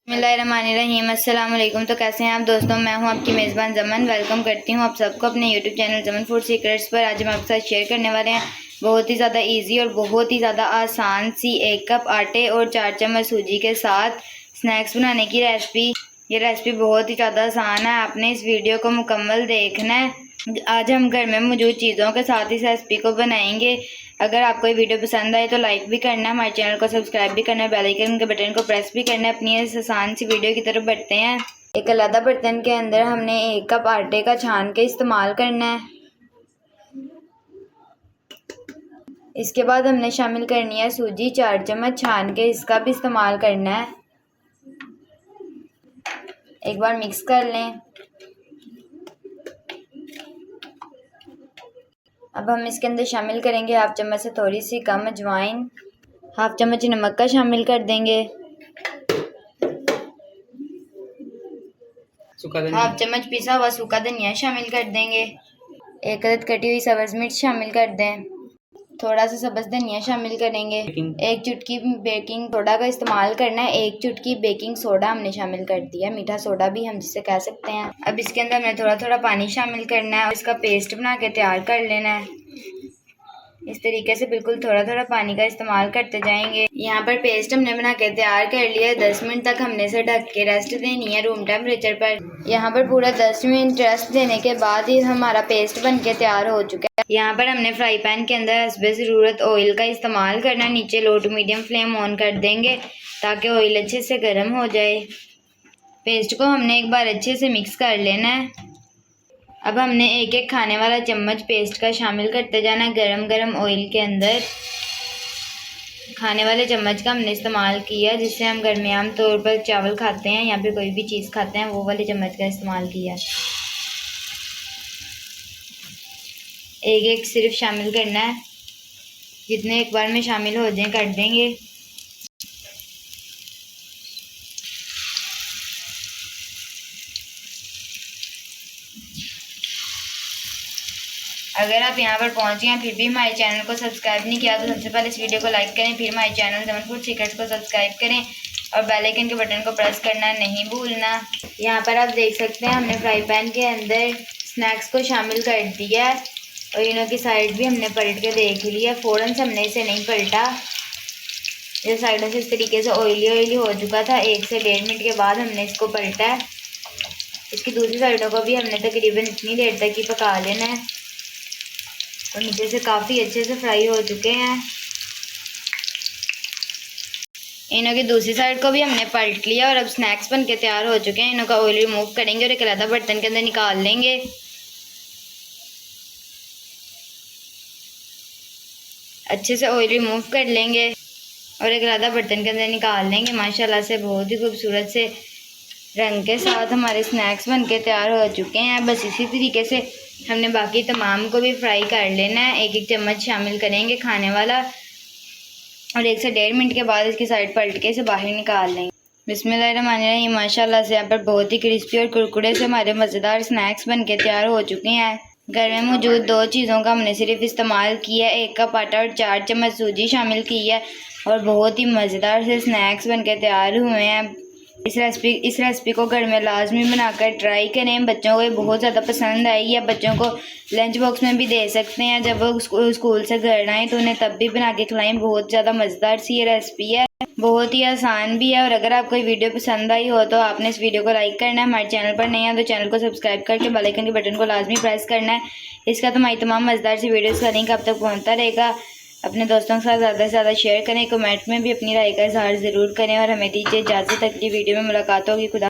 बिस्मिल्लाहिर्रहमानिर्रहीम। अस्सलाम वालेकुम। तो कैसे हैं आप दोस्तों, मैं हूं आपकी मेज़बान जमन। वेलकम करती हूं आप सबको अपने यूट्यूब चैनल जमन फूड सीक्रेट्स पर। आज हम आपके साथ शेयर करने वाले हैं बहुत ही ज़्यादा इजी और बहुत ही ज़्यादा आसान सी 1 कप आटे और 4 चम्मच सूजी के साथ स्नैक्स बनाने की रेसिपी। ये रेसिपी बहुत ही ज़्यादा आसान है, आपने इस वीडियो को मुकम्मल देखना है। आज हम घर में मौजूद चीज़ों के साथ इस रेसिपी को बनाएंगे। अगर आपको ये वीडियो पसंद आए तो लाइक भी करना है, हमारे चैनल को सब्सक्राइब भी करना है, बेल आइकन के बटन को प्रेस भी करना है। अपनी इस आसान सी वीडियो की तरफ बढ़ते हैं। एक अलग बर्तन के अंदर हमने 1 कप आटे का छान के इस्तेमाल करना है। इसके बाद हमने शामिल करनी है सूजी 4 चम्मच छान के, इसका भी इस्तेमाल करना है। एक बार मिक्स कर लें। अब हम इसके अंदर शामिल करेंगे 1/2 चम्मच से थोड़ी सी कम अजवाइन, 1/2 चम्मच नमक का शामिल कर देंगे, 1/2 चम्मच पिसा हुआ सूखा धनिया शामिल कर देंगे, 1 अदद कटी हुई सब्ज़ मिर्च शामिल कर दें, थोड़ा सा सब्ज़ धनिया शामिल करेंगे, 1 चुटकी बेकिंग सोडा का इस्तेमाल करना है, 1 चुटकी बेकिंग सोडा हमने शामिल कर दिया, मीठा सोडा भी हम जिसे कह सकते हैं। अब इसके अंदर हमें थोड़ा थोड़ा पानी शामिल करना है और इसका पेस्ट बना के तैयार कर लेना है। इस तरीके से बिल्कुल थोड़ा थोड़ा पानी का इस्तेमाल करते जाएंगे। यहाँ पर पेस्ट हमने बना के तैयार कर लिया। 10 मिनट तक हमने इसे ढक के रेस्ट देनी है रूम टेम्परेचर पर। यहाँ पर पूरा 10 मिनट रेस्ट देने के बाद ही हमारा पेस्ट बन के तैयार हो चुका है। यहाँ पर हमने फ्राई पैन के अंदर हस्बे ज़रूरत ऑयल का इस्तेमाल करना है। नीचे लो टू मीडियम फ्लेम ऑन कर देंगे ताकि ऑयल अच्छे से गर्म हो जाए। पेस्ट को हमने एक बार अच्छे से मिक्स कर लेना है। अब हमने एक एक खाने वाला चम्मच पेस्ट का शामिल करते जाना है गरम गरम ऑयल के अंदर। खाने वाले चम्मच का हमने इस्तेमाल किया, जिससे हम घर में आम तौर पर चावल खाते हैं या फिर कोई भी चीज़ खाते हैं, वो वाले चम्मच का इस्तेमाल किया। एक एक सिर्फ शामिल करना है, जितने एक बार में शामिल हो जाए कर देंगे। अगर आप यहाँ पर पहुँचे हैं फिर भी हमारे चैनल को सब्सक्राइब नहीं किया तो सबसे पहले इस वीडियो को लाइक करें, फिर हमारे चैनल जमन फूड सीक्रेट्स को सब्सक्राइब करें और बेल आइकन के बटन को प्रेस करना नहीं भूलना। यहाँ पर आप देख सकते हैं हमने फ्राई पैन के अंदर स्नैक्स को शामिल कर दिया है और इनों की साइड भी हमने पलट के देख लिया। फ़ौरन से हमने इसे नहीं पलटा, ये साइडों से इस तरीके से ऑयली हो चुका था। 1 से 1.5 मिनट के बाद हमने इसको पलटा है। इसकी दूसरी साइडों को भी हमने तकरीबन इतनी देर तक ही पका लेना है और नीचे से काफ़ी अच्छे से फ्राई हो चुके हैं। इनों की दूसरी साइड को भी हमने पलट लिया और अब स्नैक्स बन के तैयार हो चुके हैं। इनों का ऑयल रिमूव करेंगे और एक अलग बर्तन के अंदर निकाल लेंगे। अच्छे से ऑयल रिमूव कर लेंगे और एक अलग बर्तन के अंदर निकाल लेंगे। माशाल्लाह से बहुत ही खूबसूरत से रंग के साथ हमारे स्नैक्स बन के तैयार हो चुके हैं। बस इसी तरीके से हमने बाकी तमाम को भी फ्राई कर लेना है। एक एक चम्मच शामिल करेंगे खाने वाला और 1 से 1.5 मिनट के बाद इसकी साइड पलट के इसे बाहर निकाल लेंगे। बिस्मिल्लाहिर्रहमानिर्रहीम। माशाल्लाह से यहाँ पर बहुत ही क्रिस्पी और कुरकुरे से हमारे मज़ेदार स्नैक्स बन के तैयार हो चुके हैं। घर में मौजूद 2 चीज़ों का हमने सिर्फ इस्तेमाल किया है, 1 कप आटा और 4 चम्मच सूजी शामिल की है और बहुत ही मज़ेदार से स्नैक्स बन के तैयार हुए हैं। इस रेसिपी को घर में लाजमी बनाकर ट्राई करें। बच्चों को ये बहुत ज़्यादा पसंद आई है। बच्चों को लंच बॉक्स में भी दे सकते हैं, जब वो स्कूल से घर आएँ तो उन्हें तब भी बना के खिलाएं। बहुत ज़्यादा मज़ेदार सी ये रेसिपी है, बहुत ही आसान भी है। और अगर आपको ये वीडियो पसंद आई हो तो आपने इस वीडियो को लाइक करना है, हमारे चैनल पर नहीं है तो चैनल को सब्सक्राइब करके बेल आइकन के बटन को लाजमी प्रेस करना है। इसका हमारी तमाम मज़ेदार सी वीडियोज़ का लिंक आप तक पहुँचता रहेगा। अपने दोस्तों के साथ ज़्यादा से ज़्यादा शेयर करें, कमेंट में भी अपनी राय का इजहार ज़रूर करें और हमें दीजिए इजाज़त। अगली वीडियो में मुलाकात होगी। खुदा।